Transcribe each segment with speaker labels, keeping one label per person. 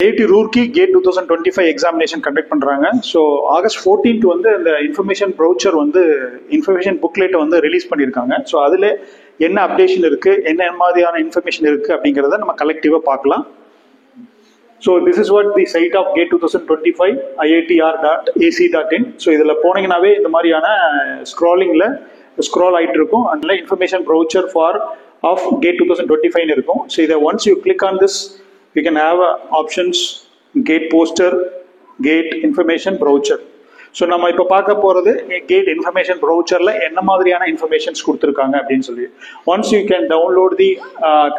Speaker 1: IIT Roorkee GATE 2025 examination conduct பண்றாங்க. So August 14th வந்து இந்த இன்ஃபர்மேஷன் ப்ரௌச்சர் வந்து இன்ஃபர்மேஷன் புக்லெட்டை வந்து ரிலீஸ் பண்ணியிருக்காங்க. ஸோ அதில் என்ன அப்டேஷன் இருக்கு, என்ன மாதிரியான இன்ஃபர்மேஷன் இருக்கு அப்படிங்கிறத நம்ம கலெக்டிவா பார்க்கலாம். So this is what the site of GATE 2025 iitr.ac.in. So இதில் போனீங்கன்னாவே இந்த மாதிரியான ஸ்க்ராலிங்கில் ஸ்க்ரால் ஆகிட்டு இருக்கும். அதில் information brochure for of GATE 2025 இருக்கும். ஸோ இதை once you click on this you can have options gate poster, gate information brochure. So நம்ம இப்ப பார்க்க போறது gate information brochure-ல என்ன மாதிரியான இன்ஃபர்மேஷன்ஸ் கொடுத்திருக்காங்க அப்படின்னு சொல்லி. once you can download the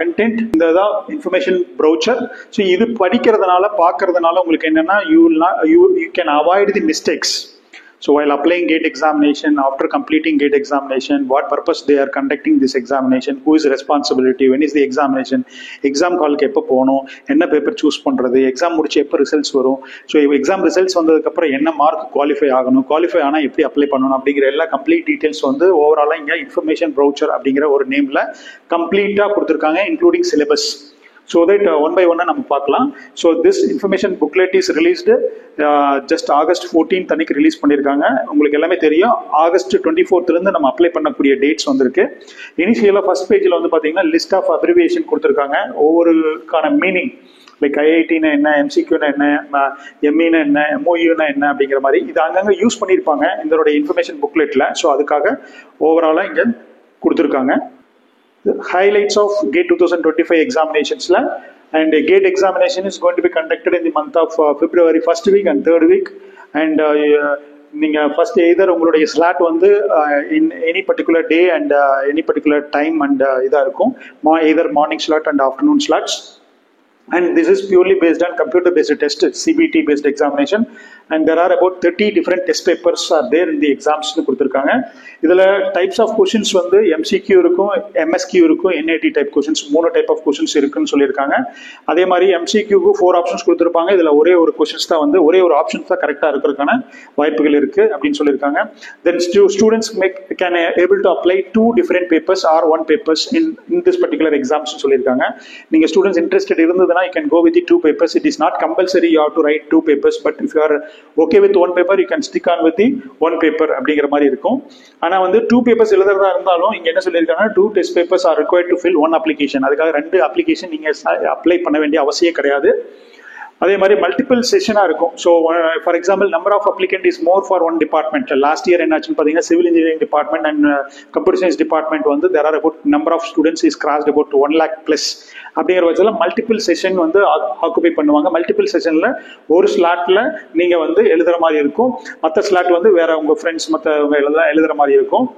Speaker 1: content, இந்த தான் information brochure. So இது படிக்கிறதுனால பார்க்கிறதுனால உங்களுக்கு என்னன்னா you can avoid the mistakes. So while applying GATE examination, after completing GATE examination, what purpose they are conducting this examination, who is responsibility, when is the examination, exam hall-க்கு எப்போ போகணும், என்ன paper choose பண்ணுறது, exam முடிச்சு எப்போ results வரும், so exam results வந்ததுக்கப்புறம் என்ன mark qualify ஆகணும், குவாலிஃபை ஆனால் எப்படி அப்ளை பண்ணணும் அப்படிங்கிற எல்லா கம்ப்ளீட் டீட்டெயில்ஸ் வந்து ஓவராலாக இங்கே இன்ஃபர்மேஷன் ப்ரௌச்சர் அப்படிங்கிற ஒரு நேமில் கம்ப்ளீட்டாக கொடுத்துருக்காங்க, including syllabus. So that one by one நம்ம பார்க்கலாம். So this information booklet is released just August 14th அன்னைக்கு ரிலீஸ் பண்ணியிருக்காங்க. உங்களுக்கு எல்லாமே தெரியும், ஆகஸ்ட் 24th இருந்து நம்ம அப்ளை பண்ணக்கூடிய டேட்ஸ் வந்திருக்கு. இனிஷியலாக ஃபர்ஸ்ட் பேஜில் வந்து பார்த்தீங்கன்னா லிஸ்ட் ஆஃப் அப்ரிவியேஷன் கொடுத்துருக்காங்க, ஒவ்வொருக்கான மீனிங், லைக் ஐஐடினா என்ன, எம்சிக்யூனா என்ன, எம்இனா என்ன, எம்ஓயூனா என்ன அப்படிங்கிற மாதிரி இது அங்கங்கே யூஸ் பண்ணியிருப்பாங்க இதோட இன்ஃபர்மேஷன் புக்லெட்டில். ஸோ அதுக்காக ஓவராலாக இங்கே கொடுத்துருக்காங்க. Highlights of GATE 2025 examinations la, and GATE examination is going to be conducted in the month of February 1st week and 3rd week, and நீங்க ஃபர்ஸ்ட் எய்தர் உங்களுடைய ஸ்லாட் வந்து in any particular day and any particular time and இதாக இருக்கும், either morning slot and afternoon slots. And this is purely based on computer based test, CBT based examination, and there are about 30 different test papers are there in the exams nu kuduthirukanga. Idhula types of questions vandu MCQ irukum, MSQ irukum, NAT type questions, mono type of questions irukku sollirukanga. Adhe mari MCQ ku 4 options kuduthirupanga, idhula ore oru questions da vandu ore oru options da correct ah irukkurukana vaayippugal irukku appdin sollirukanga. Then students can able to apply 2 different papers or 1 papers in this particular exams nu sollirukanga. Neenga students interested irundha you can go with the 2 papers. It is not compulsory you have to write 2 papers, but if you are okay with 1 paper, you can stick on with the 1 paper அப்படிங்கிற மாதிரி இருக்கும். ஆனா வந்து 2 papers எழுதுறதா இருந்தாலும் இங்க என்ன சொல்லியிருக்காங்க, 2 test papers are required to fill 1 application. அதுக்காக 2 application நீங்க அப்ளை பண்ண வேண்டிய அவசியம் கிடையாது. அதே மாதிரி மல்டிபிள் செஷனா இருக்கும். So for example number of applicant is more for 1 department. Last year என்னாச்சுன்னு பார்த்தீங்கன்னா civil engineering department and computer science department வந்து there are about number of students is crossed about 1 lakh plus அப்படிங்கிற பட்சத்தில் multiple session வந்து occupy பண்ணுவாங்க. Multiple செஷன்ல ஒரு ஸ்லாட்ல நீங்க வந்து எழுதுற மாதிரி இருக்கும், மற்ற ஸ்லாட் வந்து வேற உங்க ஃப்ரெண்ட்ஸ் மற்றவங்க எழுதுற மாதிரி இருக்கும்.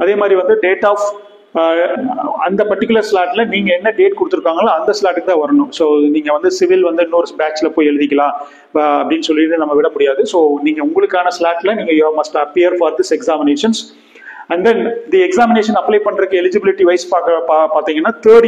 Speaker 1: அதே மாதிரி வந்து டேட் ஆஃப் அந்த பர்டிகுலர் ஸ்லாட்ல நீங்க என்ன டேட் கொடுத்துருக்காங்களோ அந்த ஸ்லாட்டுக்கு தான் வரணும். ஸோ நீங்க வந்து சிவில் வந்து இன்னொரு பேட்ச்ல போய் எழுதிக்கலாம் அப்படின்னு சொல்லிட்டு நம்ம விட முடியாது. ஸோ நீங்க உங்களுக்கான ஸ்லாட்ல நீங்க you must appear for this examinations. And then the examination apply பண்றதுக்கு எலிஜிபிலிட்டி வைஸ் பார்த்தீங்கன்னா third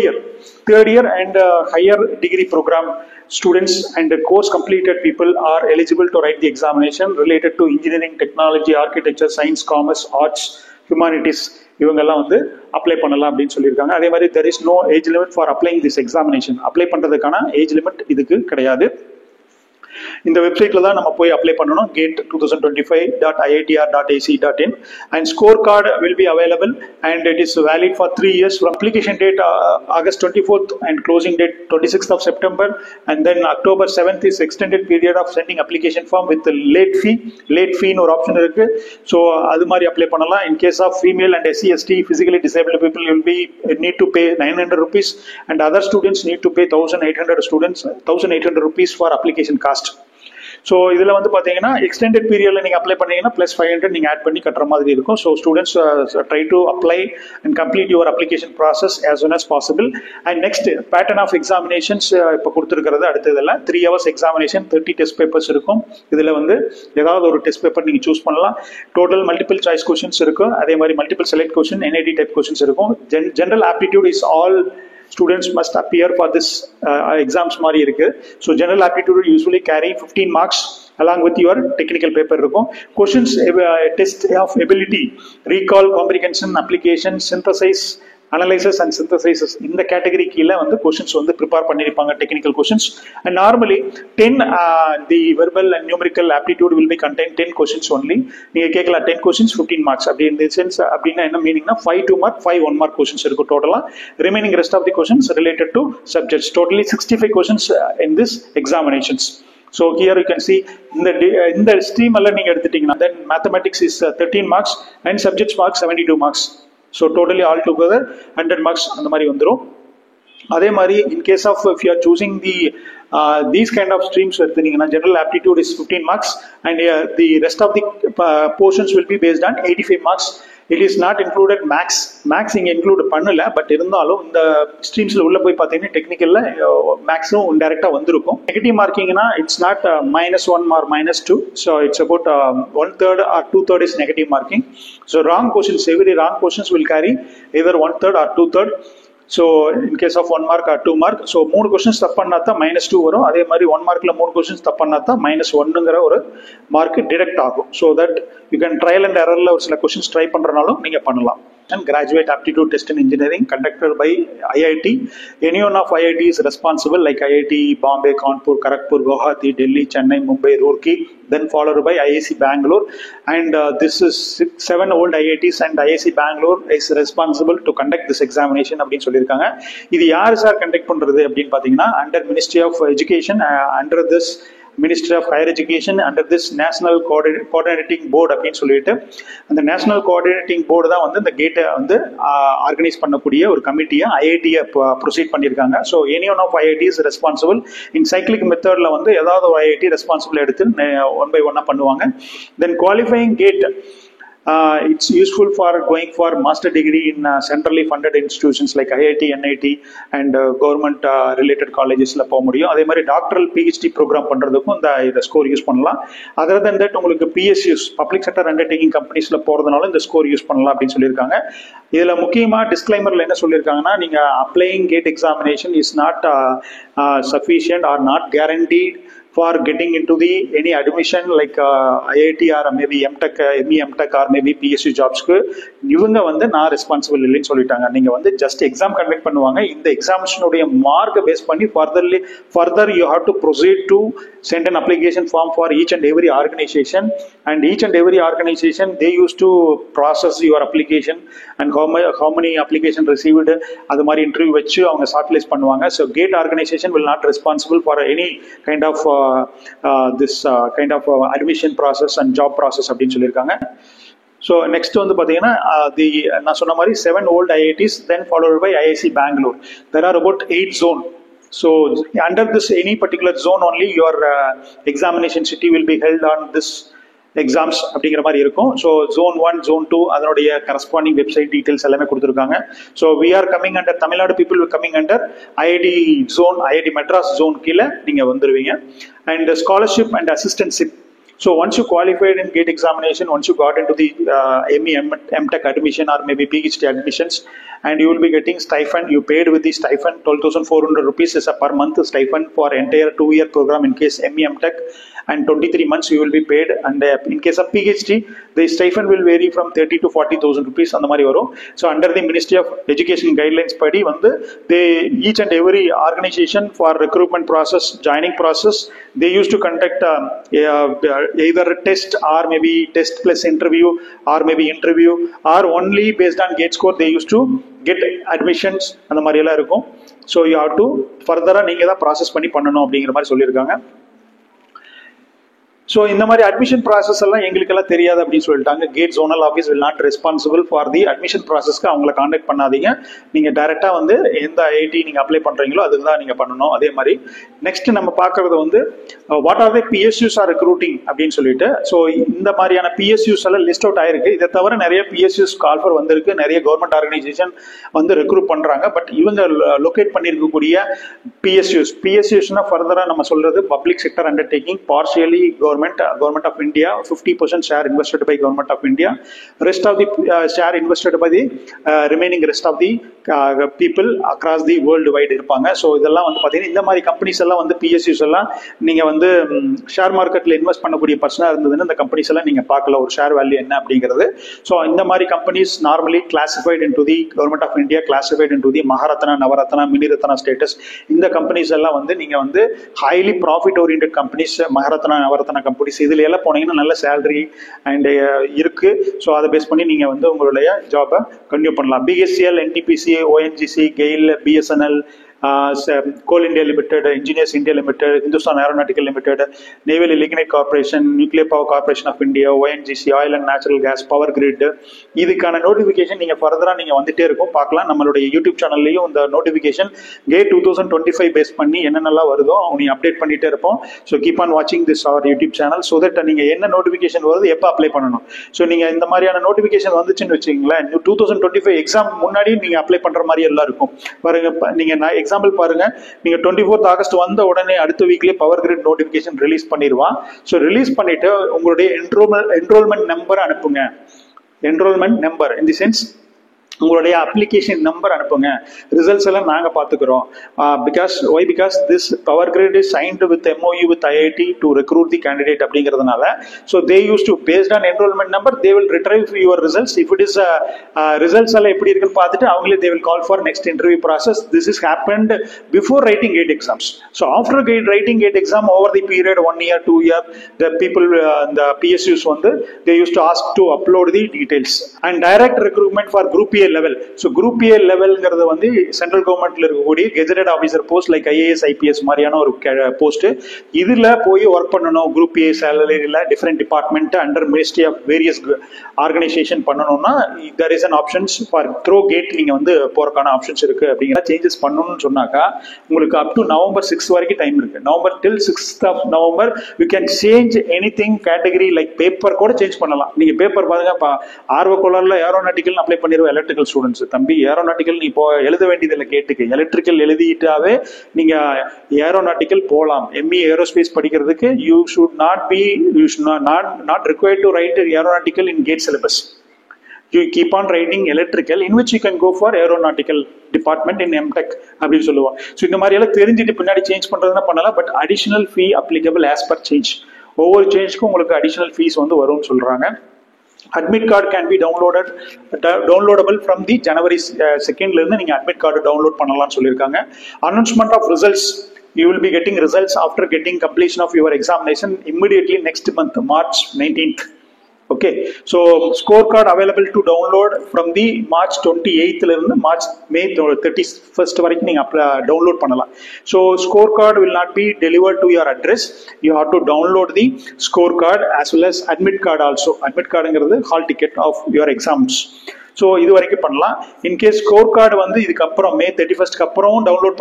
Speaker 1: year and higher degree program students and course completed people are eligible to write the examination related to engineering, technology, architecture, science, commerce, arts, humanities. இவங்கெல்லாம் வந்து apply பண்ணலாம் அப்படின்னு சொல்லியிருக்காங்க. அதே மாதிரி there is no age limit for applying this examination. Apply பண்றதுக்கான age limit இதுக்கு கிடையாது. இந்த வெப்சைட்ல தான் நம்ம போய் அப்ளை பண்ணணும், gate 2025.iitr.ac.in, and scorecard will be available and it is valid for 3 years from application date August 24th and closing date 26th of September, and then October 7th is extended period of sending application form with late fee ஒரு option இருக்கு. So அது மாதிரி apply பண்ணலாம். in case of female and SC ST physically disabled people will be need to pay 900 rupees and other students need to pay 1800 rupees for application cost. So இதில் வந்து பார்த்தீங்கன்னா extended பீரியட்ல நீங்கள் apply பண்ணீங்கன்னா +500 நீங்கள் ஆட் பண்ணி கட்டுற மாதிரி இருக்கும். So students try to apply and complete your application process as soon as possible. And next pattern of examinations இப்போ கொடுத்துருக்கிறது அடுத்ததில் 3 hours எக்ஸாமினேஷன், 30 டெஸ்ட் பேப்பர்ஸ் இருக்கும். இதில் வந்து ஏதாவது ஒரு டெஸ்ட் பேப்பர் நீங்கள் சூஸ் பண்ணலாம். டோட்டல் மல்டிபிள் சாய்ஸ் கொஸ்டின்ஸ் இருக்கும், அதே மாதிரி multiple select question, NAD type questions இருக்கும். General aptitude is all students must appear for this exams மாதிரி இருக்கு. So general aptitude usually carry 15 marks along with your technical paper இருக்கும். Questions test of ability, recall, comprehension, application, synthesis, analysis and synthesizes இந்த category கீழே வந்து questions வந்து prepare பண்ணியிருப்பாங்க, technical questions. And normally 10 the verbal and numerical aptitude will be contain 10 questions only. நீங்க கேட்கலாம் 10 questions 15 marks அப்படி இந்த சென்ஸ். அப்படின்னா என்ன மீனிங்னா 5 2 மார்க் 5 1 மார்க் கொஸ்டின்ஸ் இருக்கும் டோட்டலா. Remaining rest of the questions related to subjects. Totally 65 questions in this examinations. So here you can see in the stream எல்லாம் நீங்க எடுத்துட்டீங்கன்னா then mathematics is 13 marks and subjects marks 72 marks. So totally all together 100 marks அந்த மாதிரி வந்துரும். அதே மாதிரி in case of if you are choosing these kind of streams எடுத்தீங்கன்னா general aptitude is 15 marks and the rest of the portions will be based on 85 marks. It is not included max இங்க include பண்ணல. But இருந்தாலும் இந்த ஸ்ட்ரீம்ஸ்ல உள்ள போய் பார்த்தீங்கன்னா டெக்னிக்கல்ல மேக்ஸும் இன்டைரக்டா வந்திருக்கும். நெகட்டிவ் மார்க்கிங்னா it's not -1 or -2. So it's about 1/3 or 2/3 is negative marking. So wrong questions, every wrong questions will carry either 1/3 or 2/3. So in case of 1 mark or 2 mark. So 3 questions தப்பு பண்ணா தான் -2 வரும். அதே மாதிரி 1 மார்க்ல 3 கொஸ்டின்ஸ் தப்பு பண்ணா தான் -1ங்கிற ஒரு மார்க் டிடெக்ட் ஆகும். So that you can trial and எரர்ல ஒரு சில கொஸ்டின்ஸ் ட்ரை பண்றனாலும் நீங்க பண்ணலாம். And graduate aptitude test in engineering conducted by IIT. Any one of IIT is responsible, like IIT Bombay, Kanpur, Kharagpur, Guwahati, Delhi, Chennai, Mumbai, Roorkee, then followed by IIC Bangalore. And this is 7 old IITs and IIC Bangalore is responsible to conduct this examination அப்படின்னு சொல்லியிருக்காங்க. இது யார் sir conduct பண்றது அப்படின்னு பாத்தீங்கன்னா under ministry of education, under this Ministry of Higher Education, under this National Coordinating Board அப்படின்னு சொல்லிட்டு அந்த நேஷனல் கோஆர்டினேட்டிங் போர்டு தான் வந்து இந்த கேட்டை வந்து ஆர்கனைஸ் பண்ணக்கூடிய ஒரு கமிட்டியை ஐஐடியை ப்ரொசீட் பண்ணியிருக்காங்க. So any one of IIT is responsible. In cyclic மெத்தட்ல வந்து ஏதாவது ஒரு ஐஐடி ரெஸ்பான்சிபிள் எடுத்து 1 by 1 பண்ணுவாங்க. Then qualifying GATE it's useful for going for master degree in centrally funded institutions like IIT, NIT and government related colleges la போக முடியும். அதே மாதிரி டாக்டரல் PhD ப்ரோக்ராம் பண்றதுக்கும் இந்த ஸ்கோர் யூஸ் பண்ணலாம். அதர் தென் தட் உங்களுக்கு PSUs public sector undertaking கம்பெனிஸ்ல போறதுனால இந்த ஸ்கோர் யூஸ் பண்ணலாம் அப்படின்னு சொல்லியிருக்காங்க. இதுல முக்கியமா டிஸ்க்ளைமர்ல என்ன சொல்லியிருக்காங்கன்னா, நீங்க applying GATE examination is not sufficient or not guaranteed for getting into any admission like IIT or maybe MTech, ME-MTech or maybe PSU jobsக்கு இவங்க வந்து நான் ரெஸ்பான்சிபிள் இல்லைன்னு சொல்லிட்டாங்க. நீங்க வந்து ஜஸ்ட் எக்ஸாம் கண்டக்ட் பண்ணுவாங்க. இந்த எக்ஸாமினேஷனுடைய மார்க்கை பேஸ் பண்ணி further you have to proceed to send an application form for each and every organization, and each and every organization they used to process your application and how many application received அது மாதிரி interview வச்சு அவங்க shortlist பண்ணுவாங்க. So GATE organisation will not responsible for any kind of this kind of admission process and job process அப்படின்னு சொல்லியிருக்காங்க. So next வந்து பார்த்தீங்கன்னா நான் சொன்ன மாதிரி 7 old IITs then followed by IIC Bangalore. There are about 8 zones. So under this any particular zone only your examination city will be held on this exams அப்படிங்கிற மாதிரி இருக்கும். ஸோ zone 1, zone 2 அதனுடைய corresponding website details எல்லாமே கொடுத்துருக்காங்க. So we are coming under Tamil Nadu people coming under IIT zone, IIT Madras zone கீழே நீங்கள் வந்துடுவீங்க. And scholarship and assistantship. So once you qualified in GATE examination, once you got into the ME, MTech admission or maybe PhD admissions, and you will be getting stipend. You paid with the stipend 12,400 rupees is a per month stipend for entire 2-year program in case ME, MTech, and 23 months you will be paid. And in case of PhD, the stipend will vary from 30 to 40,000 rupees அந்த மாதிரி வரும். So under the Ministry of Education guidelines படி வந்து they each and every organization for recruitment process, joining process, they used to conduct either a test or maybe test plus interview or maybe interview or only based on GATE score they used to get admissions அந்த மாதிரி எல்லாம் இருக்கும். So you have to further நீங்க தான் process பண்ணி பண்ணணும் அப்படிங்கிற மாதிரி சொல்லியிருக்காங்க. ஸோ இந்த மாதிரி அட்மிஷன் ப்ராசஸ் எல்லாம் எங்களுக்கெல்லாம் தெரியாது அப்படின்னு சொல்லிட்டாங்க. GATE zonal office will not responsible for the admission ப்ராசஸ்க்கு அவங்கள கான்டாக்ட் பண்ணாதீங்க. நீங்கள் டைரெக்டாக வந்து எந்த ஐஐடி நீங்கள் அப்ளை பண்ணுறீங்களோ அதுக்கு தான் நீங்கள் பண்ணணும். அதே மாதிரி நெக்ஸ்ட் நம்ம பார்க்கறது வந்து what are the PSUs are recruiting அப்படின்னு சொல்லிட்டு. ஸோ இந்த மாதிரியான பிஎஸ்யூஸ் எல்லாம் லிஸ்ட் அவுட் ஆயிருக்கு. இதை தவிர நிறைய பிஎஸ்யூஸ் கால்ஃபர் வந்திருக்கு, நிறைய கவர்மெண்ட் ஆர்கனைசேஷன் வந்து ரெக்ரூட் பண்ணுறாங்க. பட் இவங்க லொக்கேட் பண்ணியிருக்கக்கூடிய பிஎஸ்யூஸ்னா ஃபர்தராக நம்ம சொல்றது public sector undertaking, partially government government of India, 50% share invested by government of India, rest of the share invested by the remaining rest of the people across the world wide இருப்பாங்க. So இதெல்லாம் வந்து பார்த்தீங்கன்னா இந்த மாதிரி companies எல்லாம் வந்து PSUs எல்லாம் நீங்கள் வந்து ஷேர் மார்க்கெட்டில் இன்வெஸ்ட் பண்ணக்கூடிய பர்சனாக இருந்ததுன்னு இந்த கம்பெனிஸ் எல்லாம் நீங்கள் பார்க்கல ஒரு ஷேர் வேல்யூ என்ன அப்படிங்கிறது. ஸோ இந்த மாதிரி companies normally classified into the government of India, classified into the Maharatna, Navratna, Miniratna status. இந்த கம்பெனிஸ் எல்லாம் வந்து நீங்கள் வந்து highly profit orient companies, Maharatna, Navratna companies, இதில் எல்லாம் போனீங்கன்னா நல்ல சேலரி அண்ட் இருக்கு. ஸோ அதை பேஸ் பண்ணி நீங்கள் வந்து உங்களுடைய ஜாபை கன்டினியூ பண்ணலாம். BSCL, NTPC, ONGC, GAIL, BSNL, Coal India Limited, Engineers India Limited, Hindustan Aeronautical Limited, Naval Lignite Corporation, Nuclear Power Corporation of India, ONGC, Oil and Natural Gas, Power Grid. இதுக்கான notification நீங்கள் ஃபர்தராக நீங்கள் வந்துட்டே இருக்கும், பார்க்கலாம். நம்மளுடைய YouTube சேனல்லையும் இந்த நோட்டிஃபிகேஷன் கேட் 2025 பேஸ் பண்ணி என்னென்னலாம் வருதோ அவங்க அப்டேட் பண்ணிட்டே இருப்போம். ஸோ கீப் ஆன் வாட்சிங் this our YouTube channel so that நீங்கள் என்ன நோட்டிஃபிகேஷன் வருது, எப்போ அப்ளை பண்ணணும். ஸோ நீங்கள் இந்த மாதிரியான நோட்டிஃபிகேஷன் வந்துச்சுன்னு வச்சுங்களேன், 2025 எக்ஸாம் முன்னாடி நீங்கள் அப்ளை பண்ணுற மாதிரி எல்லாம் இருக்கும். பாருங்க, நீங்கள் எக்ஸாம்பிள் பாருங்க, நீங்க 24th ஆகஸ்ட் வந்த உடனே அடுத்த வீக்லயே பவர் கிரிட் நோட்டிபிகேஷன் ரிலீஸ் பண்ணிடுவான். ஸோ ரிலீஸ் பண்ணிட்டு உங்களுடைய என்ரோல்மெண்ட் நம்பர் அனுப்புங்க. Enrolment number in the sense உங்களுடைய அப்ளிகேஷன் நம்பர் அனுப்புங்க. ரிசல்ட்ஸ் எல்லாம் நாங்கள் பார்த்துக்கிறோம். Because this power grid is signed with MOU with IIT to recruit the candidate அப்படிங்கிறதுனால so they use to paste on enrolment number they will retrieve your results. If it is results எல்லாம் எப்படி இருக்குன்னு பார்த்துட்டு அவங்களே they will call for next interview process. This is happened before writing GATE exams. So after writing GATE exam over the period 1 year 2 year the people the PSUs வந்து they used to ask to upload the details and direct recruitment for group A level. So group A levelங்கிறது வந்து central கவர்மெண்ட்ல இருக்கக்கூடிய gazetted officer post like IAS IPS மாதிரியான ஒரு post. இதுல போய் work பண்ணணும். குரூப் A சேலரியில different department under ministry of various organisation பண்ணணும்னா there is an options for through gate நீங்க வந்து போறதுக்கான ஆப்ஷன்ஸ் இருக்கு. அப்படிங்கிற சேஞ்சஸ் பண்ணணும்னு சொன்னாக்கா உங்களுக்கு அப் டு நவம்பர் 6 வரைக்கும் டைம் இருக்கு. November till 6th of November you can change anything category like paper கூட சேஞ்ச் பண்ணலாம். நீங்க பேப்பர் பாருங்க, ஆர்வ கோளாறுல ஏரோநாட்டிக்கல் அப்ளை பண்ணிடுவோம். எலக்ட்ரிக்கல் ஸ்டூடெண்ட்ஸ் தம்பி ஏரோநாட்டிக்கல் நீ இப்போ எழுத வேண்டியதில்லை, கேட்டுக்கு எலக்ட்ரிக்கல் எழுதிட்டாவே நீங்க ஏரோநாட்டிக்கல் போகலாம். ME ஏரோஸ்பேஸ் படிக்கிறதுக்கு you should not required to write aeronautical in GATE syllabus. You keep on writing electrical in which you can go for aeronautical department in MTech அப்படின்னு சொல்லுவோம். ஸோ இந்த மாதிரி எல்லாம் தெரிஞ்சுட்டு பின்னாடி சேஞ்ச் பண்றதுன்னா பண்ணலாம். But additional fee applicable as per change. ஒவ்வொரு சேஞ்சுக்கும் உங்களுக்கு அடிஷனல் ஃபீஸ் வந்து வரும்னு சொல்றாங்க. Admit card can be downloadable from the January 2nd இருந்து நீங்க admit card டவுன்லோட் பண்ணலாம்னு சொல்லியிருக்காங்க. Announcement of results, you will be getting results after getting completion of your examination immediately next month, March 19th. Okay, so scorecard available to download from the March 28th இருந்து May 31st வரைக்கும் நீங்க download பண்ணலாம். So scorecard will not be delivered to your address. You have to download the scorecard as well as admit card also. Admit cardங்கிறது hall ticket of your exams. So இது வரைக்கும் பண்ணலாம். In case score card வந்து இதுக்கப்புறம் May 31st அப்புறம் download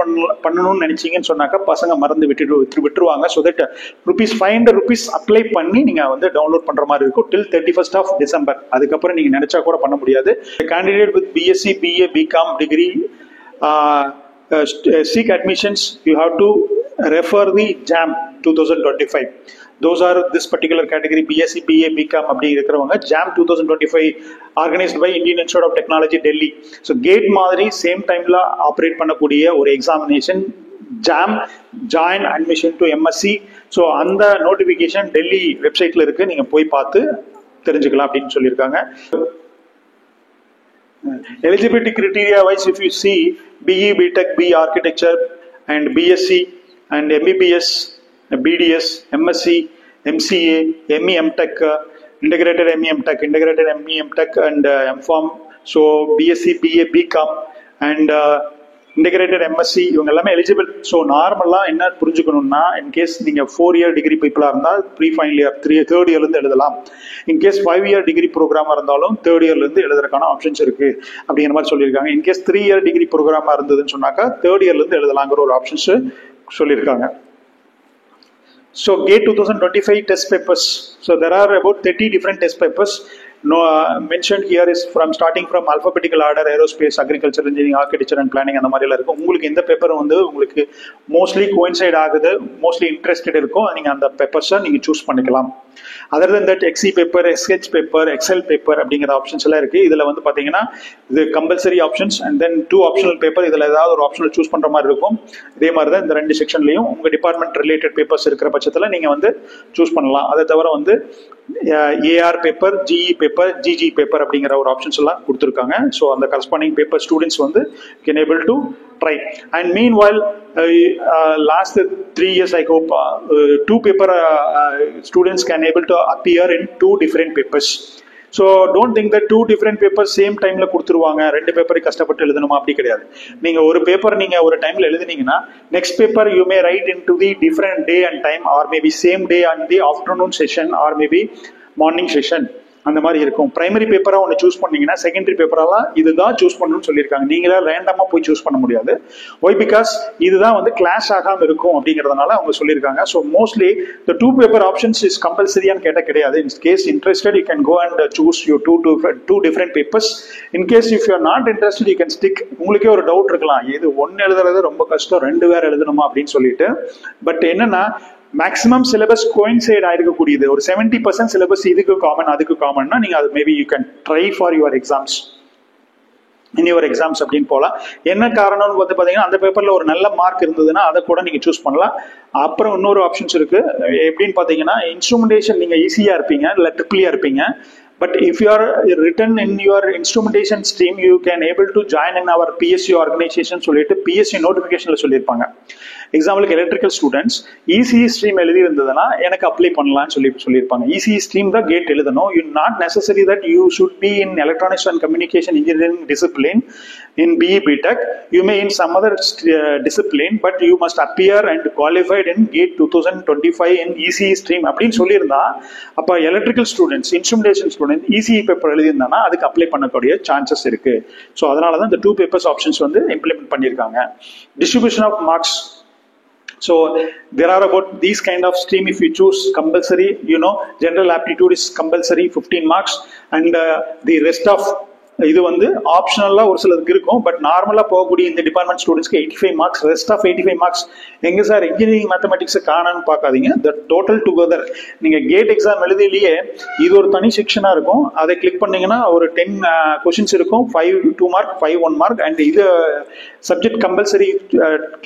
Speaker 1: பண்ணணும்னு நினைச்சீங்கன்னு சொன்னாக்கா பசங்க மறந்து விட்டுருவாங்க. ஸோ தட் ₹500 அப்ளை பண்ணி நீங்க வந்து டவுன்லோட் பண்ற மாதிரி இருக்கும் till 31st of December. அதுக்கப்புறம் நீங்க நினைச்சா கூட பண்ண முடியாது. Candidate with BSc, BA, BCom degree seek admissions. You have to refer the JAM 2025. Those are this particular category BSc, BA, BCom அப்படி இருக்கிறவங்க JAM 2025 organized by Indian Institute of Technology, Delhi. So GATE மாதிரி same டைம்ல operate பண்ணக்கூடிய ஒரு examination JAM, Joint Admission to MSc. So அந்த notification Delhi வெப்சைட்ல இருக்கு, நீங்க போய் பார்த்து தெரிஞ்சுக்கலாம் அப்படின்னு சொல்லியிருக்காங்க. Eligibility criteria wise, if you see BE, BTech, BE Architecture and BSc and MBBS, BDS, MSc, MCA, ME MTech, integrated ME MTech, integrated ME MTech and MPharm. So BSc, BA, BCom and integrated MSc இவங்க எல்லாமே eligible. So நார்மலாக என்ன புரிஞ்சுக்கணும்னா, in case நீங்கள் 4-year degree பீப்புளாக இருந்தால் pre-final year 3rd yearலேருந்து எழுதலாம். In case 5-year degree ப்ரோக்ராமாக இருந்தாலும் 3rd yearலேருந்து எழுதுறதுக்கான options இருக்கு அப்படிங்கிற மாதிரி சொல்லியிருக்காங்க. இன்கேஸ் 3-year டிகிரி ப்ரோக்ராமாக இருந்ததுன்னு சொன்னாக்கா 3rd yearலேருந்து எழுதலாங்கிற ஒரு ஆப்ஷன்ஸ் சொல்லியிருக்காங்க. So GATE 2025 test papers. So there are about 30 different test papers. mentioned here is from starting from alphabetical order, aerospace, agriculture, engineering, architecture and planning அந்த மாதிரிலாம் இருக்கும். உங்களுக்கு எந்த பேப்பர் வந்து உங்களுக்கு மோஸ்ட்லி கோயின்சைட் ஆகுது, மோஸ்ட்லி இன்ட்ரெஸ்டட் இருக்கும், நீங்க அந்த பேப்பர்ஸை நீங்க சூஸ் பண்ணிக்கலாம். Other then that XE paper, XH paper, XL paper அப்படிங்கிற ஆப்ஷன்ஸ் எல்லாம் இருக்கு. இதுல வந்து பாத்தீங்கன்னா இது compulsory options and then 2 optional paper. இதுல ஏதாவது ஒரு ஆப்ஷனல் சூஸ் பண்ற மாதிரி இருக்கும். இதே மாதிரி தான் இந்த 2 செக்ஷன்லயும் உங்க டிபார்ட்மெண்ட் ரிலேட்டட் பேப்பர்ஸ் இருக்கிற பட்சத்துல நீங்க வந்து சூஸ் பண்ணலாம். அதை தவிர வந்து AR paper, GE paper, GG paper அப்படிங்கிற ஒரு ஆப்ஷன்ஸ் எல்லாம் கொடுத்துருக்காங்க. ஸோ அந்த கரஸ்பாண்டிங் பேப்பர் ஸ்டூடெண்ட்ஸ் வந்து can able to try. And meanwhile, last 3 years I hope 2 paper students can able to appear in 2 different papers. So don't think that 2 different papers same timeல கொடுத்துருவாங்க, 2 பேப்பரை கஷ்டப்பட்டு எழுதணுமா, அப்படி கிடையாது. நீங்க ஒரு பேப்பர் நீங்க ஒரு டைம்ல எழுதுனீங்கன்னா next paper you may write in to the different day and time, or maybe same day and the afternoon session, or maybe morning session, அந்த மாதிரி இருக்கும். பிரைமரி பேப்பரா ஒன்று சூஸ் பண்ணீங்கன்னா செகண்டரி பேப்பரெல்லாம் இதுதான் சூஸ் பண்ணணும்னு சொல்லியிருக்காங்க. நீங்களா ரேண்டமா போய் சூஸ் பண்ண முடியாது. ஒய்? பிகாஸ் இதுதான் வந்து கிளாஷ் ஆகாம இருக்கும் அப்படிங்கிறதுனால அவங்க சொல்லியிருக்காங்க. So mostly the 2 paper options is கம்பல்சரியான்னு கேட்டால் கிடையாது. In case interested you can go and choose you two different papers. In case if you are not interested you can stick. உங்களுக்கே ஒரு டவுட் இருக்கலாம், இது 1 எழுதுறது ரொம்ப கஷ்டம், 2 வேற எழுதணுமா அப்படின்னு சொல்லிட்டு. பட் என்னன்னா மேக்ஸிமம் சிலபஸ் கோயின்சைட் ஆயிருக்கக்கூடியது. ஒரு 70% சிலபஸ் இதுக்கு காமன் அதுக்கு காமன்னா நீங்க அது maybe you can try for your exams, in your exams அப்படின்னு போகலாம். என்ன காரணம்னு பார்த்து பார்த்தீங்கன்னா அந்த பேப்பர்ல ஒரு நல்ல மார்க் இருந்ததுன்னா அதை கூட நீங்க சூஸ் பண்ணலாம். அப்புறம் இன்னொரு ஆப்ஷன்ஸ் இருக்கு. எப்படின்னு பார்த்தீங்கன்னா இன்ஸ்ட்ருமெண்டேஷன் நீங்க ஈஸியா இருப்பீங்க, இல்லை ட்ரிபிளியா இருப்பீங்க. But if you are written in your instrumentation stream, you can able to join in our PSU organization. சொல்லிட்டு PSU நோட்டிபிகேஷன்ல சொல்லியிருப்பாங்க. எக்ஸாம்பிளுக்கு எலக்ட்ரிக்கல் ஸ்டூடெண்ட்ஸ் இசிஇ ஸ்ட்ரீம் எழுதி இருந்ததுன்னா எனக்கு அப்ளை பண்ணலாம்னு சொல்லியிருப்பாங்க. இசிஇ ஸ்ட்ரீம் தான் கேட் எழுதணும். You not necessary that you should be in electronics and communication engineering discipline in BE BTech. You may in some other discipline, but you must appear and qualified in GATE 2025 in ECE stream அப்படின்னு சொல்லியிருந்தா அப்போ electrical students, instrumentation student ECE paper எழுதியிருந்தானா அதுக்கு apply பண்ணக்கூடிய chances இருக்கு. So அதனால தான் இந்த 2 பேப்பர்ஸ் ஆப்ஷன்ஸ் வந்து இம்ப்ளிமெண்ட் பண்ணியிருக்காங்க. Distribution of marks. So there are about these kind of stream. If you choose compulsory, you know, general aptitude is compulsory 15 marks and the rest of இது வந்து ஆப்ஷனலா ஒரு சிலருக்கு இருக்கும். பட் நார்மலா போகக்கூடிய இந்த டிபார்ட்மெண்ட் ஸ்டூடெண்ட்ஸ்க்கு 85 மார்க்ஸ், ரெஸ்ட் ஆஃப் 85 மார்க்ஸ். எங்க சார் இன்ஜினியரிங் மேத்தமெட்டிக்ஸ் காணான்னு பார்க்காதீங்க. த டோட்டல் டுகெதர் நீங்க கேட் எக்ஸாம் எழுதிலேயே இது ஒரு தனி செக்ஷனா இருக்கும். அதை கிளிக் பண்ணீங்கன்னா ஒரு 10 கொஸ்டின்ஸ் இருக்கும். 5 2 மார்க், 5 1 மார்க். அண்ட் இது சப்ஜெக்ட் கம்பல்சரி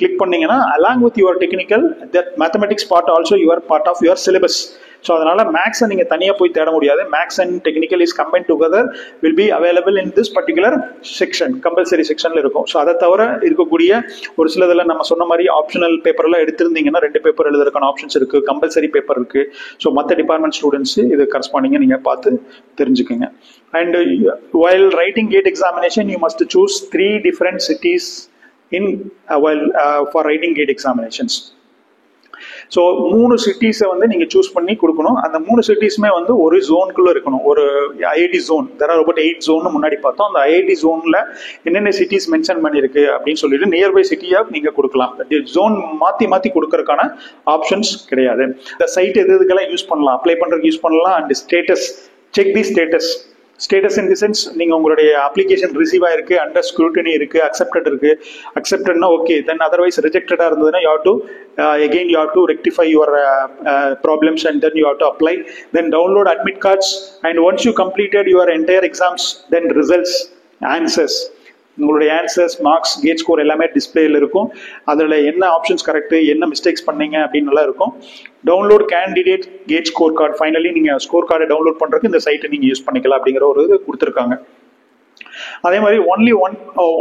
Speaker 1: கிளிக் பண்ணீங்கன்னா along with your technical that mathematics part also your part of your syllabus. So அதனால மேக்ஸை நீங்க தனியாக போய் தேட முடியாது. Maths and technical is combine together will be available in this particular section, compulsory செக்ஷன்ல இருக்கும். ஸோ அதை தவிர இருக்கக்கூடிய ஒரு சிலதுல நம்ம சொன்ன மாதிரி ஆப்ஷனல் பேப்பர்லாம் எடுத்திருந்தீங்கன்னா 2 பேப்பர் எழுதுறதுக்கான ஆப்ஷன்ஸ் இருக்கு, கம்பல்சரி பேப்பர் இருக்கு. ஸோ மற்ற டிபார்ட்மெண்ட் ஸ்டூடெண்ட்ஸ் இது கரஸ்பாண்டிங்க நீங்க பார்த்து தெரிஞ்சுக்கோங்க. And while writing GATE examination, you must choose 3 different cities in for writing GATE examinations. So 3 சிட்டிஸை வந்து நீங்க சூஸ் பண்ணி கொடுக்கணும். அந்த 3 சிட்டிஸுமே வந்து ஒரு ஜோனுக்குள்ள இருக்கணும். ஒரு IIT zone, there are about 8 zone முன்னாடி பார்த்தோம். அந்த ஐஐடி ஜோன்ல என்னென்ன சிட்டிஸ் மென்ஷன் பண்ணிருக்கு அப்படின்னு சொல்லிட்டு நியர்பை சிட்டியா நீங்க கொடுக்கலாம். ஜோன் மாத்தி கொடுக்கறதுக்கான ஆப்ஷன்ஸ் கிடையாது. இந்த சைட் எதுக்கெல்லாம் யூஸ் பண்ணலாம், அப்ளை பண்றதுக்கு யூஸ் பண்ணலாம். And status, check the status. Status in the sense நீங்க உங்களுடைய அப்ளிகேஷன் ரிசீவ் ஆயிருக்கு, அண்டர் ஸ்க்ரூட்டினி இருக்கு, அக்செப்டட் இருக்கு. அக்செப்டட்னா ஓகே, தென் அதர்வைஸ் ரிஜெக்டடா இருந்ததுன்னா you have to again you have to rectify your problems and then you have to apply. Then download admit cards and once you completed your entire exams, then results, answers, உங்களுடைய answers, marks, gate score எல்லாமே டிஸ்பிளேல இருக்கும். அதில் என்ன options correct, என்ன mistakes பண்ணீங்க அப்படின்னு நல்லா இருக்கும். Download candidate GATE score card. Finally நீங்கள் ஸ்கோர் கார்டை டவுன்லோட் பண்ணுறதுக்கு இந்த சைட்டை நீங்கள் யூஸ் பண்ணிக்கலாம் அப்படிங்கிற ஒரு இது கொடுத்துருக்காங்க. அதே மாதிரி only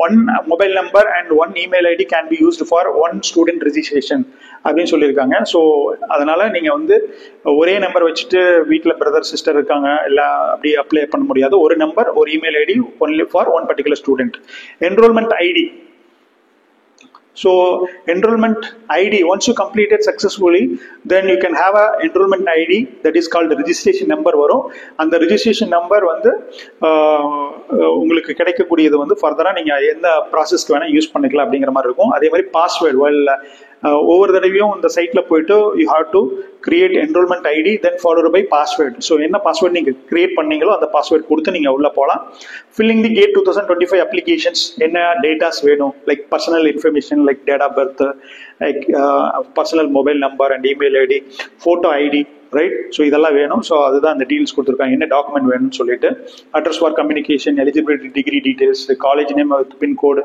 Speaker 1: one mobile number and 1 email ID can be used for 1 student registration அப்படின்னு சொல்லியிருக்காங்க. ஸோ அதனால நீங்க வந்து ஒரே நம்பர் வச்சுட்டு வீட்டில் பிரதர் சிஸ்டர் இருக்காங்க எல்லாம் அப்படி அப்ளை பண்ண முடியாது. ஒரு நம்பர், ஒரு email ID only for 1 particular student. Enrolment ID. So enrollment ID, once you complete it successfully, then you can have a enrollment ID that is called registration number வரும். அந்த registration number வந்து உங்களுக்கு கிடைக்கக்கூடியது வந்து ஃபர்தரா நீங்க எந்த ப்ராசஸ்க்கு வேணா யூஸ் பண்ணிக்கலாம் அப்படிங்கிற மாதிரி இருக்கும். அதே மாதிரி பாஸ்வேர்டு, ஒவ்வொரு தடவையும் இந்த சைட்ல போயிட்டு you have to create enrollment ID, then followed by password. So என்ன password நீங்க create பண்ணீங்களோ அந்த password கொடுத்து நீங்க உள்ள போலாம். Filling the GATE 2025 applications, என்ன datas வேணும், like personal information like date of birth, like personal mobile number and email ID, photo ID, right? So இதெல்லாம் வேணும். ஸோ அதுதான் அந்த டீல்ஸ் கொடுத்துருக்காங்க, என்ன டாக்குமெண்ட் வேணும்னு சொல்லிட்டு. Address for communication, eligibility, degree details, college name with pincode,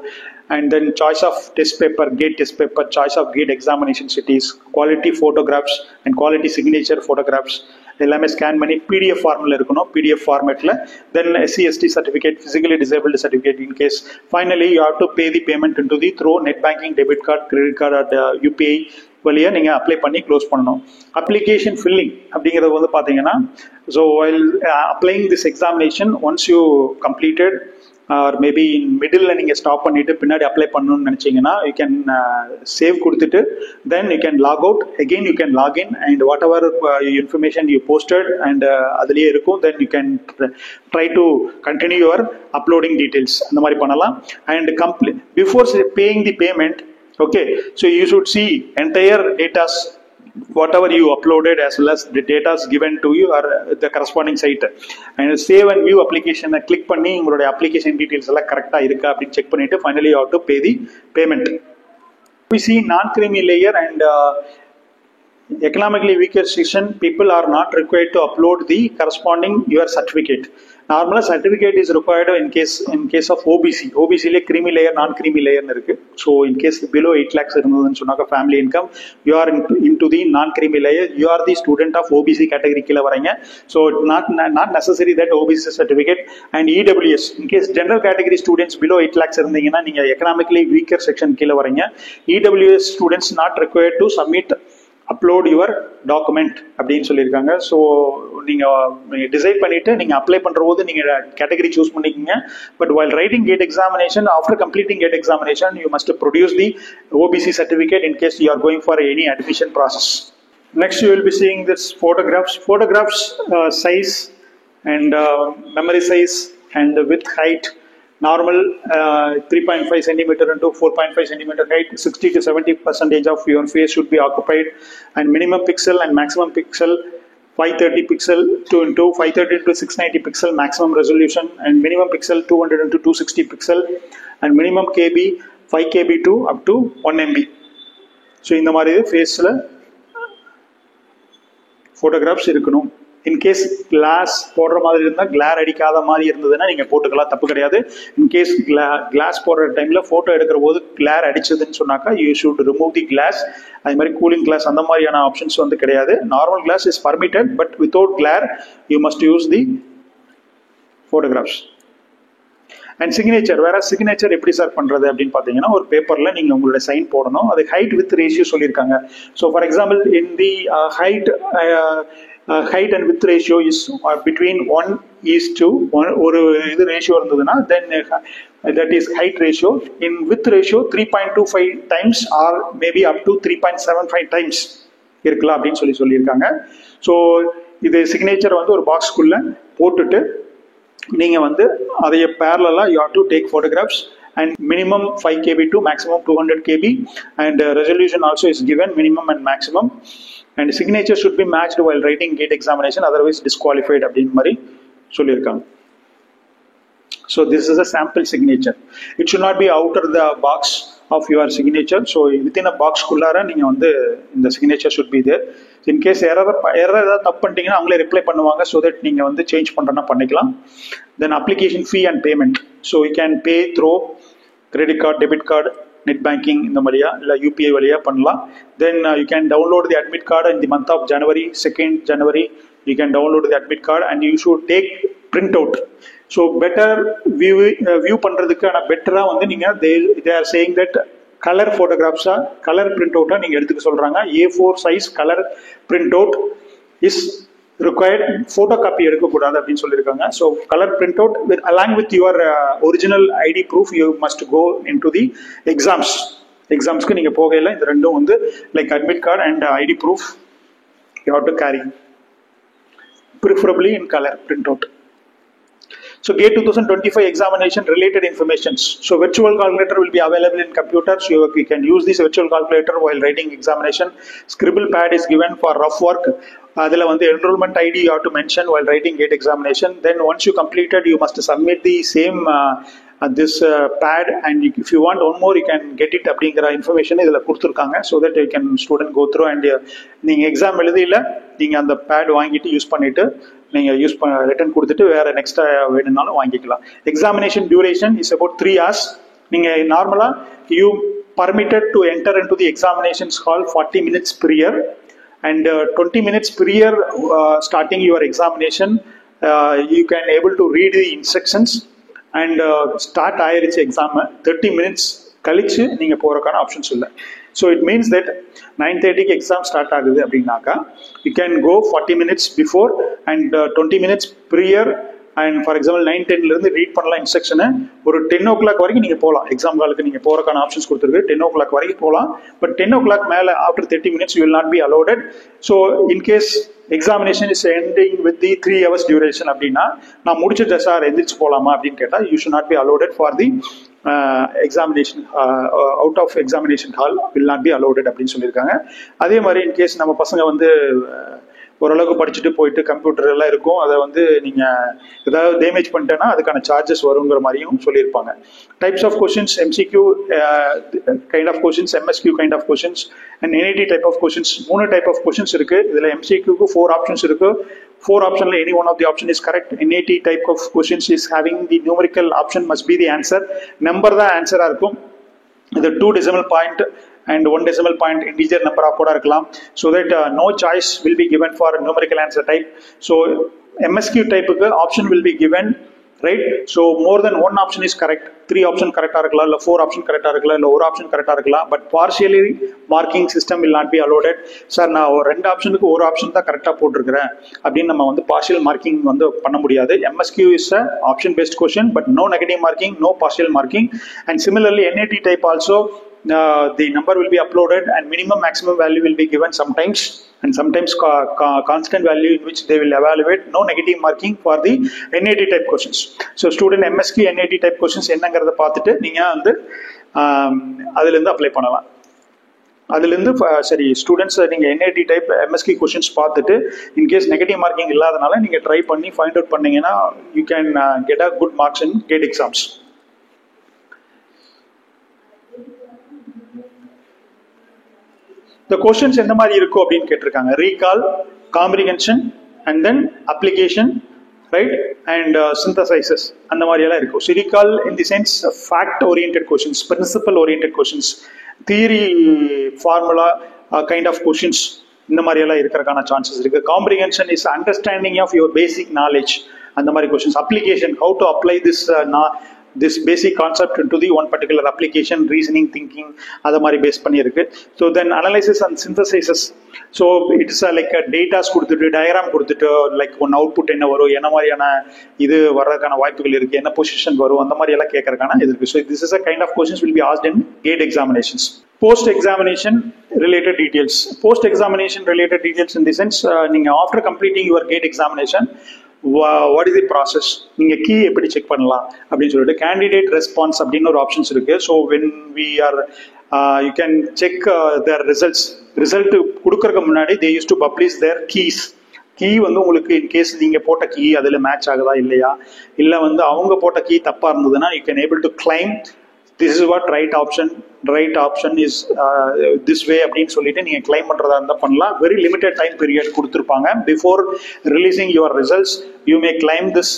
Speaker 1: and then choice of test paper, GATE test paper, choice of GATE examination cities, quality photographs and quality signature photographs எல்லாமே scan பண்ணி PDF ஃபார்மில் இருக்கணும், PDF ஃபார்மேட்டில். Then SC/ST certificate, physically disabled certificate in case. Finally you have to pay the payment in to the through net banking, debit card, credit card at UPI வழியா நீங்க apply பண்ணி close பண்ணணும். Application filling அப்படிங்கிறது வந்து பாத்தீங்கன்னா, so while applying this examination, once you completed or maybe in middle நீங்கள் stop பண்ணிட்டு பின்னாடி அப்ளை பண்ணணும்னு நினச்சிங்கன்னா, யூ கேன் சேவ் கொடுத்துட்டு then you can log out, again you can login and whatever information you posted and அதுலேயே இருக்கும். Then you can try to continue your uploading details, அந்த மாதிரி பண்ணலாம். And before paying the payment, okay, so you should see entire data, whatever you uploaded as well as the data given to you or the corresponding site, and save and view application click பண்ணி உங்களுடைய application details எல்லாம் கரெக்டா இருக்கா அப்படி check பண்ணிட்டு finally you have to pay the payment. We see non-creamy layer and economically weaker section people are not required to upload the corresponding your certificate. Normally certificate is required in case of OBC. OBC le creamy layer, non-creamy layer irukku. So in case below 8 lakhs irundhadhu sonnaka family income, you are into the non-creamy layer, you are the student of OBC category kila varenga. So not necessary that OBC certificate. And EWS, in case general category students below 8 lakhs irundhingena neenga economically weaker section kila varenga. EWS students not required to submit upload your document அப்படின்னு சொல்லியிருக்காங்க. So நீங்கள் decide பண்ணிவிட்டு நீங்கள் apply பண்ணுற போது நீங்கள் category choose பண்ணிக்கிங்க. But while writing GATE examination, after completing GATE examination, you must produce the OBC certificate in case you are going for any admission process. Next you will be seeing this photographs size and memory size and width, height. Normal 3.5 centimeter into 4.5 centimeter height, 60 to 70% of your face should be occupied, and minimum pixel and maximum pixel 530 pixel into 530 into 690 pixel maximum resolution, and minimum pixel 200 into 260 pixel, and minimum KB 5 KB to up to 1 MB. So இந்த மாதிரி ஃபேஸ்ல photographs இருக்கணும். In case class போடுற மாதிரி இருந்தால், கிளார் அடிக்காத மாதிரி இருந்ததுன்னா நீங்கள் போட்டுக்கலாம், தப்பு கிடையாது. இன்கேஸ் கிளாஸ் போடுற டைமில் ஃபோட்டோ எடுக்கிற போது கிளார் அடிச்சதுன்னு சொன்னாக்கா you should remove the glass. அது மாதிரி கூலிங் கிளாஸ் அந்த மாதிரியான ஆப்ஷன்ஸ் வந்து கிடையாது. Normal glass is permitted, but without glare you must use the photographs. And signature, வேற சிக்னேச்சர் எப்படி சார் பண்ணுறது அப்படின்னு பார்த்தீங்கன்னா, ஒரு பேப்பரில் நீங்கள் உங்களோட சைன் போடணும். அது ஹைட் வித் ரேஷியோ சொல்லியிருக்காங்க. So for example in the height and width ratio is between 1:1 ஒரு இது ரேஷியோ இருந்ததுன்னா then that is height ratio. In width ratio 3.25 times or maybe up to 3.75 times இருக்கலாம் அப்படின்னு சொல்லியிருக்காங்க. ஸோ இது சிக்னேச்சர் வந்து ஒரு பாக்ஸ்குள்ள போட்டுட்டு நீங்கள் வந்து அதைய பேரலா you have to take photographs and minimum 5 KB to maximum 200 KB, and resolution also is given, minimum and maximum, and signature should be matched while writing gate examination, otherwise disqualified அப்படின்ற மாதிரி சொல்லியிருக்காங்க. So this is a sample signature. It should not be outer the box of your signature. So within a box குள்ளார நீங்கள் வந்து இந்த signature should be there. In case error ஏதாவது தப்பு பண்ணிட்டீங்கன்னா அவங்களே ரிப்ளை பண்ணுவாங்க, ஸோ தட் நீங்கள் வந்து சேஞ்ச் பண்ணுறேன்னா பண்ணிக்கலாம். Then application fee and payment. So you can pay through credit card, debit card, net banking இந்த வழியா இல்லை UPI வழியா பண்ணலாம். Then you can download the admit card in the month of January 2nd January. You can download the admit card and you should take print out. So better view பண்றதுக்கு ஆனா பெட்டரா வந்து நீங்க they are saying that color photographs color print out நீங்க எடுத்துக்க சொல்றாங்க. A4 size color print out is required, photocopy எடுக்கக்கூடாது அப்படின்னு சொல்லியிருக்காங்க. So colour print out with along with your original ID proof you must go in to the எக்ஸாம்ஸ்க்கு நீங்கள் போகையில் இந்த ரெண்டும் வந்து like admit card and ID proof you have to carry, preferably in color printout. So GATE 2025 examination related informations. So virtual calculator will be available in computer. So you can use this virtual calculator while writing examination. Scribble pad is given for rough work. Adela vandu enrollment ID you have to mention while writing GATE examination. Then once you completed, you must submit the same this pad, and if you want one more, you can get it அப்படிங்கிற information இதில் கொடுத்துருக்காங்க. So that you can student go through and நீங்கள் exam எழுதியில் நீங்கள் அந்த bad வாங்கிட்டு use பண்ணிவிட்டு நீங்கள் ரிட்டர்ன் கொடுத்துட்டு வேறு நெக்ஸ்ட்டாக வேணும்னாலும் வாங்கிக்கலாம். Examination duration is about 3 hours. நீங்கள் நார்மலாக you permitted to enter into the examinations hall 40 minutes prior, and 20 minutes prior starting your examination, you can able to read the instructions and start ஆயிருச்சு exam. 30 minutes கழிச்சு நீங்கள் போகிறக்கான options இல்லை. So it means that 9:30க்கு exam start ஆகுது அப்படின்னாக்கா you can go 40 minutes before and 20 minutes prior. And for example 9:10 read பண்ணலாம் இன்ஸ்ட்ரக்ஷனை. ஒரு 10 o'clock வரைக்கும் நீங்கள் போகலாம். எக்ஸாம் காலுக்கு நீங்கள் போகிறக்கான ஆப்ஷன்ஸ் கொடுத்துருக்கு. 10 o'clock வரைக்கும் போகலாம். பட் 10 o'clock மேலே after 30 minutes you will not be allowed. So in case examination is ending with the 3 hours duration அப்படின்னா நான் முடிச்சுட்டேன் சார் எந்திரிச்சு போகலாமா அப்படின்னு கேட்டால் you should not be allotted for the examination out of examination hall will not be allotted அப்படின்னு சொல்லியிருக்காங்க. அதே மாதிரி இன்கேஸ் நம்ம பசங்க வந்து ஓரளவுக்கு படிச்சுட்டு போயிட்டு கம்ப்யூட்டர் எல்லாம் இருக்கும், அதை வந்து நீங்கள் ஏதாவது டேமேஜ் பண்ணிட்டேன்னா அதுக்கான சார்ஜஸ் வருங்கிற மாதிரியும் சொல்லியிருப்பாங்க. Types of questions, MCQ kind of questions, MSQ kind of questions and NIT type of questions. 3 type of questions இருக்கு. இதில் எம்சிக்யூக்கு 4 ஆப்ஷன்ஸ் இருக்கு. 4 ஆப்ஷன்ல any one of the option is correct. NIT type of questions is having the numerical option must be the answer. Number தான் ஆன்சரா இருக்கும். இது 2 decimal point and 1 decimal point integer number கூட இருக்கலாம். So that no choice will be given for numerical answer type. So MSQ டைப்புக்கு option will be given, right? So more than 1 option is correct. 3 option கரெக்டா இருக்கலாம், இல்ல 4 option கரெக்டா இருக்கலாம், இல்ல 1 option கரெக்டா இருக்கலாம். But partially marking system will not be allowed. Sir நான் 2 ஆப்ஷனுக்கு 1 ஆப்ஷன் தான் கரெக்டா போட்டிருக்கிறேன் அப்படின்னு நம்ம வந்து partial marking வந்து பண்ண முடியாது. MSQ is a option based question, but no negative marking, no partial marking. And similarly NAT type also the number will be uploaded and minimum maximum value will be given sometimes, and sometimes constant value in which they will evaluate. No negative marking for the NAT type questions. So student MSQ NAT type questions என்னங்கிறத பார்த்துட்டு நீங்கள் வந்து அதுலேருந்து apply பண்ணலாம். அதுலேருந்து சரி students நீங்கள் NIT type MSQ questions பார்த்துட்டு இன்கேஸ் நெகட்டிவ் மார்க்கிங் இல்லாதனால நீங்கள் ட்ரை பண்ணி ஃபைண்ட் அவுட் பண்ணீங்கன்னா you can get a good marks in GATE exams. The questions எந்த மாதிரி இருக்கும் அப்படின்னு கேட்டிருக்காங்க. Recall, comprehension and then application, right, and syntheses அந்த மாதிரி எல்லாம் இருக்கும். So recall in the sense fact oriented questions, principle oriented questions, theory formula kind of questions இந்த மாதிரி எல்லாம் இருக்கிறதுக்கான சான்சஸ் இருக்கு. Comprehension is understanding of your basic knowledge அந்த மாதிரி questions. Application, how to apply this basic concept into the one particular application, reasoning, thinking, adha mari base panni irukku. So then analysis and synthesizes. So it is like a data kudutittu, diagram kudutittu, like one output enna varum, enna mariyana idu varadhana vaayippugal irukku, enna position varum andha mari ella kekkaradhana irukku. So this is a kind of questions will be asked in GATE examinations. Post examination related details. Post examination related details in the sense ninga after completing your GATE examination, what is the process, நீங்க key எப்படி check பண்ணலாம் அப்படின்னு சொல்லிட்டு candidate response அப்படின்னு ஒரு options இருக்கு. So when we are you can check their result கொடுக்கறதுக்கு முன்னாடி they use to publish their keys. Key வந்து உங்களுக்கு இன்கேஸ் நீங்க போட்ட கீ அதுல மேட்ச் ஆகுதா இல்லையா, இல்ல வந்து அவங்க போட்ட கீ தப்பா இருந்ததுன்னா you can able to claim this is what right option is this way அப்படின்னு சொல்லிட்டு நீங்க கிளைம் பண்றதா இருந்தா பண்ணலாம். வெரி லிமிடெட் டைம் பீரியட் கொடுத்துருப்பாங்க. Before releasing your results you may claim this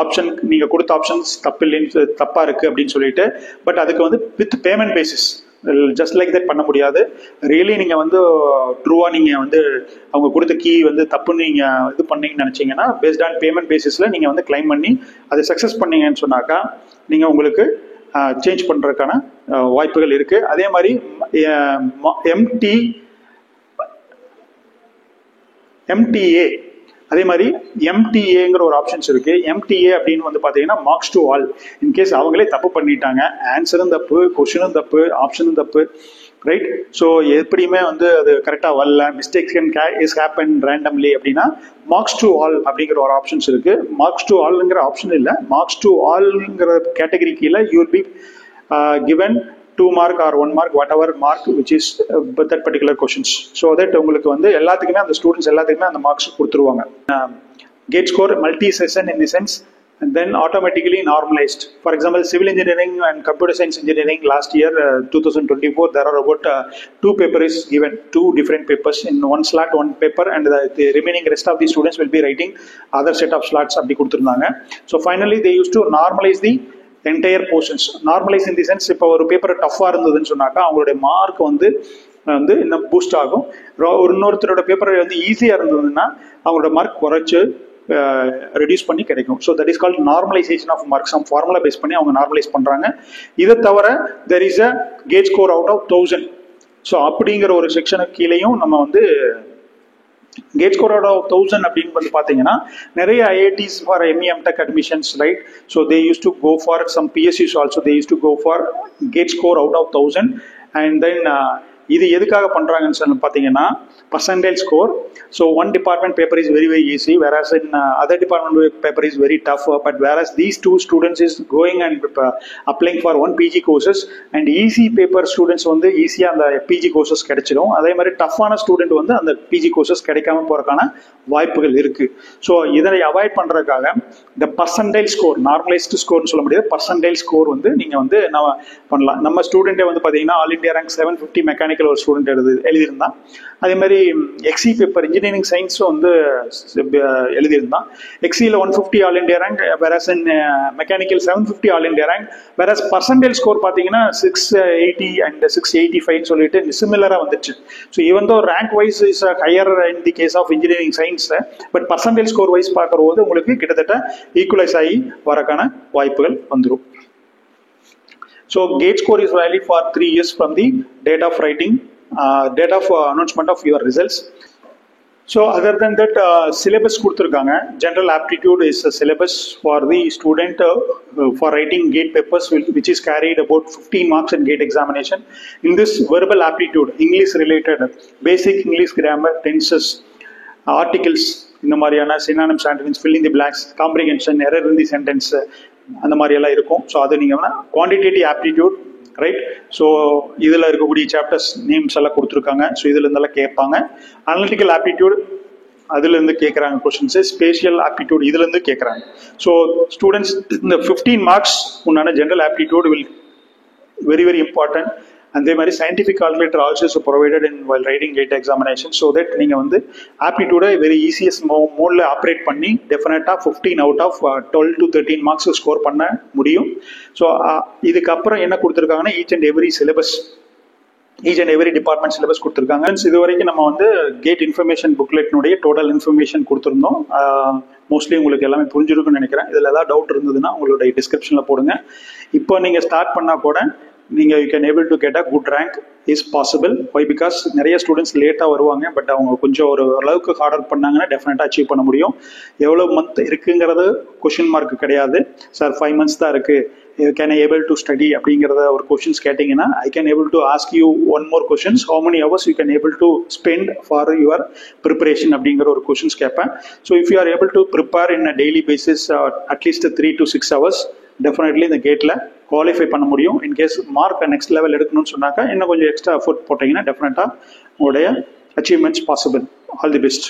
Speaker 1: option, நீங்க கொடுத்த ஆப்ஷன்ஸ் தப்பா இருக்கு அப்படின்னு சொல்லிட்டு. பட் அதுக்கு வந்து with payment basis, just like that பண்ண முடியாது. ரியலி நீங்க வந்து ட்ரூவா நீங்க வந்து அவங்க கொடுத்த கீ வந்து தப்புன்னு நீங்க இது பண்ணீங்கன்னு நினைச்சீங்கன்னா பேஸ்ட் ஆன் பேமெண்ட் பேசிஸ்ல நீங்க வந்து கிளைம் பண்ணி அதை சக்சஸ் பண்ணீங்கன்னு சொன்னாக்கா நீங்க உங்களுக்கு சேஞ்ச் பண்றதுக்கான வாய்ப்புகள் இருக்கு. அதே மாதிரி எம்டிஏ அதே மாதிரி எம்டிஏங்கிற ஒரு ஆப்ஷன்ஸ் இருக்கு. எம்டிஏ அப்படின்னு வந்து பாத்தீங்கன்னா மார்க்ஸ் டு ஆல். இன்கேஸ் அவங்களே தப்பு பண்ணிட்டாங்க, ஆன்சரும் தப்பு, கொஸ்டினும் தப்பு, ஆப்ஷனும் தப்பு, ரைட். ஸோ எப்படியுமே வந்து அது கரெக்டாக வரல, மிஸ்டேக்ஸ் இஸ் ஹேப்பன் ரேண்டம்லி அப்படின்னா மார்க்ஸ் டு ஆல் அப்படிங்கிற ஒரு ஆப்ஷன்ஸ் இருக்கு. மார்க்ஸ் டு ஆல்ங்கிற ஆப்ஷன் இல்லை, மார்க்ஸ் டு ஆல்ங்கிற கேட்டகரி கீழே you will be given 2 mark or 1 mark whatever mark which is that particular questions. So that உங்களுக்கு வந்து எல்லாத்துக்குமே அந்த ஸ்டூடெண்ட்ஸ் எல்லாத்துக்குமே அந்த மார்க்ஸ் கொடுத்துருவாங்க. GATE score multi session in the sense and then automatically normalized. For example, civil engineering and computer science engineering last year 2024 there are about 2 papers given, 2 different papers in one slot, one paper, and the remaining rest of the students will be writing other set of slots அப்படி கொடுத்துருந்தாங்க. So finally they used to normalize the entire portions. Normalize in the sense, இப்போ ஒரு paper டஃப்பாக இருந்ததுன்னு சொன்னாக்கா அவங்களுடைய mark வந்து இன்னும் பூஸ்ட் ஆகும். இன்னொருத்தரோட பேப்பர் வந்து ஈஸியாக இருந்ததுன்னா அவங்களோட மார்க் குறைச்சு ரெடியூஸ் பண்ணி கிடைக்கும். So that is called normalisation of marks. Some formula base பண்ணி அவங்க நார்மலைஸ் பண்ணுறாங்க. இதை தவிர there is a GATE score out of 1000. So அப்படிங்கிற ஒரு செக்ஷனுக்கு கீழேயும் நம்ம வந்து கேட் ஸ்கோர் அவுட் ஆஃப் 1000 அப்படின்னு வந்து பார்த்தீங்கன்னா நிறைய IITs for MEM Tech admissions, right? So they used to go for some PSUs also, they used to go for gate score out of 1000. And then இது எதுக்காக பண்றாங்கன்னு சொல்லி பார்த்தீங்கன்னா percentile score. So one department paper is very easy, whereas in other department paper is very tough. But whereas these 2 students is going and applying for 1 PG courses, and easy paper students வந்து ஈஸியாக அந்த PG courses கிடைச்சிடும். அதே மாதிரி டஃப்பான student வந்து அந்த PG courses கிடைக்காம போறதுக்கான வாய்ப்புகள் இருக்கு. ஸோ இதனை அவாய்ட் பண்றதுக்காக இந்த percentile score, நார்மலைஸ்டு ஸ்கோர்னு சொல்ல முடியாது, percentile score வந்து நீங்க வந்து நம்ம பண்ணலாம். நம்ம ஸ்டூடெண்டே வந்து பார்த்தீங்கன்னா ஆல் இண்டியா ரேங்க் 750 மெக்கானிக்கல் ஒரு ஸ்டூடெண்ட் எழுதியிருந்தான். அதே மாதிரி எக்ஸி பேப்பர் இன்ஜினியரிங் சயின்ஸும் வந்து எழுதியிருந்தான். எக்ஸியில் 150 all India rank, whereas in mechanical 750 all India rank. Whereas percentage score பார்த்தீங்கன்னா 680 அண்ட் 685 சொல்லிட்டு சிமிலராக வந்துச்சு. So even though rank wise is higher in the case of engineering science, but percentage score wise பார்க்கும்போது உங்களுக்கு கிட்டத்தட்ட ஈக்குவலைஸ் ஆகி வரக்கான வாய்ப்புகள் வந்துடும். So gate score is valid for 3 years from the date of writing, date of announcement of your results. So other than that, syllabus கொடுத்திருக்காங்க. General aptitude is a syllabus for the student for writing gate papers, which is carried about 15 marks in gate examination. In this, verbal aptitude, English related, basic English grammar, tenses, articles, இந்த மாதிரியான synonyms, antonyms, fill in the blanks, comprehension, error in the sentence, அந்த மாதிரி எல்லாம் இருக்கும். So அது நீங்கள் quantitative aptitude, right? So இதில் இருக்கக்கூடிய சாப்டர்ஸ் நேம்ஸ் எல்லாம் கொடுத்துருக்காங்க. ஸோ இதுல இருந்தெல்லாம் கேட்பாங்க. அனலிட்டிக்கல் ஆப்டிடியூட் அதுலேருந்து கேட்குறாங்க கொஸ்டின்ஸு. ஸ்பேஷியல் ஆப்டிடியூட் இதுலேருந்து கேட்குறாங்க. ஸோ ஸ்டூடெண்ட்ஸ் இந்த 15 மார்க்ஸ் உண்டான general aptitude will very important. அதே மாதிரி scientific calculator also provided in while writing GATE examination. So that நீங்கள் வந்து ஆப்டிடியூடை வெரி ஈஸியஸ்ட் மோடில் ஆப்ரேட் பண்ணி டெஃபினட்டாக 15 out of 12 to 13 marks score பண்ண முடியும். ஸோ இதுக்கப்புறம் என்ன கொடுத்துருக்காங்கன்னா each and every department syllabus கொடுத்துருக்காங்க. இது வரைக்கும் நம்ம வந்து கேட் இன்ஃபர்மேஷன் புக்லெட்னுடைய டோட்டல் இன்ஃபர்மேஷன் கொடுத்துருந்தோம். மோஸ்ட்லி உங்களுக்கு எல்லாமே புரிஞ்சிருக்குன்னு நினைக்கிறேன். இதில் ஏதாவது டவுட் இருந்ததுன்னா உங்களுடைய டிஸ்கிரிப்ஷனில் போடுங்க. இப்போ நீங்கள் ஸ்டார்ட் பண்ணால் கூட நீங்கள் you can able to get a good rank is possible. Why because நிறைய ஸ்டூடெண்ட்ஸ் லேட்டாக வருவாங்க, பட் அவங்க கொஞ்சம் ஒரு அளவுக்கு ஹார்ட் ஒர்க் பண்ணாங்கன்னா டெஃபினட்டாக அச்சீவ் பண்ண முடியும். எவ்வளோ மந்த் இருக்குங்கிறது கொஷின் மார்க் கிடையாது. சார் 5 months தான் இருக்குது, can I able to study அப்படிங்கிறத ஒரு கொஷின்ஸ் கேட்டிங்கன்னா I can able to ask you one more questions, how many hours you can able to spend for your preparation அப்படிங்கிற ஒரு questions கேட்பேன். So if you are able to prepare in a daily basis at least 3 to 6 hours definitely இந்த கேட்டில் qualify பண்ண முடியும். In case mark next level எடுக்கணும்னு சொன்னாக்கா இன்னும் கொஞ்சம் எக்ஸ்ட்ரா எஃபோர்ட் போட்டிங்கன்னா டெஃபினட்டாக உங்களுடைய achievements possible. All the best.